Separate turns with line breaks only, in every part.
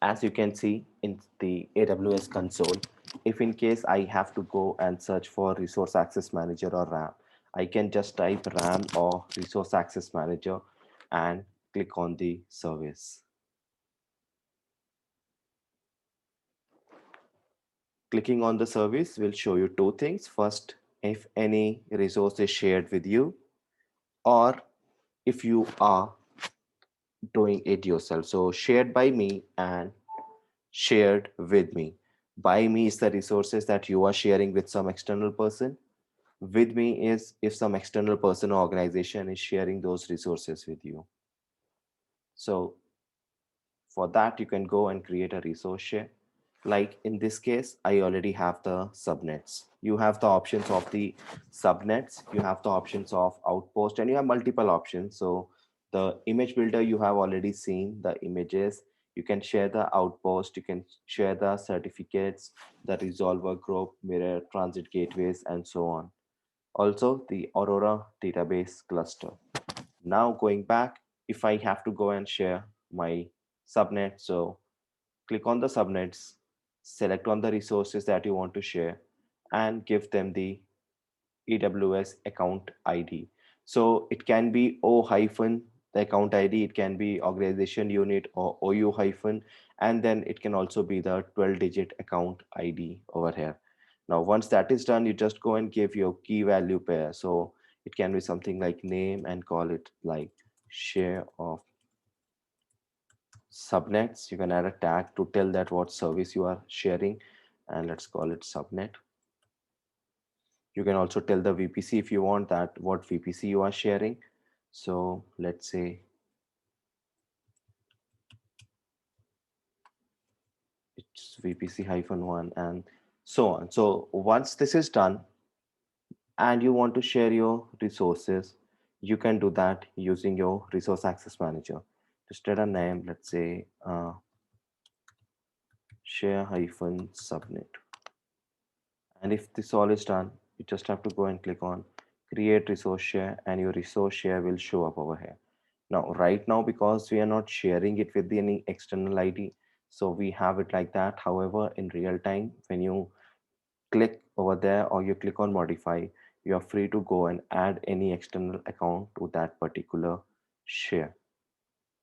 as you can see in the AWS console, if in case I have to go and search for Resource Access Manager or RAM, I can just type RAM or Resource Access Manager and click on the service. Clicking on the service will show you two things. First, if any resource is shared with you, or if you are doing it yourself. So shared by me and shared with me. By me is the resources that you are sharing with some external person. With me is if some external person or organization is sharing those resources with you. So for that, you can go and create a resource share. Like in this case, I already have the subnets. You have the options of the subnets, you have the options of outpost, and you have multiple options. So the image builder, you have already seen the images. You can share the outpost, you can share the certificates, the resolver group, mirror, transit gateways, and so on. Also the Aurora database cluster. Now going back, if I have to go and share my subnet, so click on the subnets, select on the resources that you want to share, and give them the AWS account ID. So it can be O hyphen the account ID, it can be organization unit or OU hyphen, and then it can also be the 12-digit account ID over here. Now, once that is done, you just go and give your key value pair. So it can be something like name and call it like share of subnets. You can add a tag to tell that what service you are sharing, and let's call it subnet. You can also tell the VPC if you want that what VPC you are sharing. So let's say it's VPC hyphen one and so on. So once this is done and you want to share your resources, you can do that using your resource access manager. Just add a name, let's say share hyphen subnet. And if this all is done, you just have to go and click on create resource share and your resource share will show up over here. Now, right now, because we are not sharing it with any external ID, so we have it like that. However, in real time, when you click over there or you click on modify, you are free to go and add any external account to that particular share.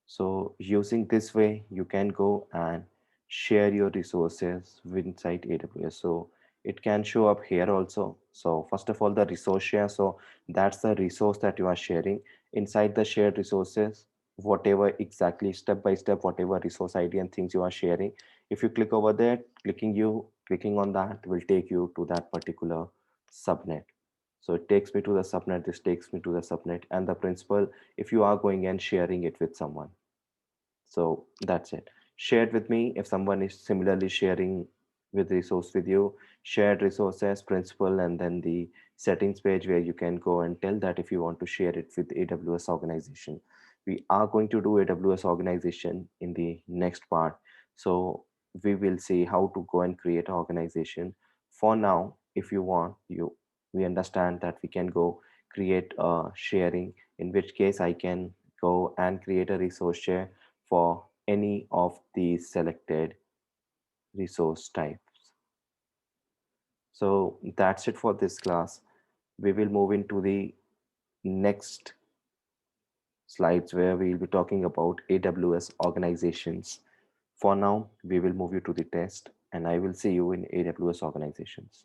So using this way, you can go and share your resources inside AWS. So it can show up here also. So first of all, the resource share. So that's the resource that you are sharing inside the shared resources, whatever exactly step by step, whatever resource ID and things you are sharing. If you click over there, clicking on that will take you to that particular subnet. So it takes me to the subnet, this takes me to the subnet and the principal if you are going and sharing it with someone. So that's it. Share it with me if someone is similarly sharing with resource with you. Shared resources, principal, and then the settings page where you can go and tell that if you want to share it with AWS organization. We are going to do AWS organization in the next part. So we will see how to go and create an organization. For now, if you want, we understand that we can go create a sharing, in which case I can go and create a resource share for any of these selected resource types. So that's it for this class. We will move into the next slides where we will be talking about AWS organizations. For now, we will move you to the test and I will see you in AWS organizations.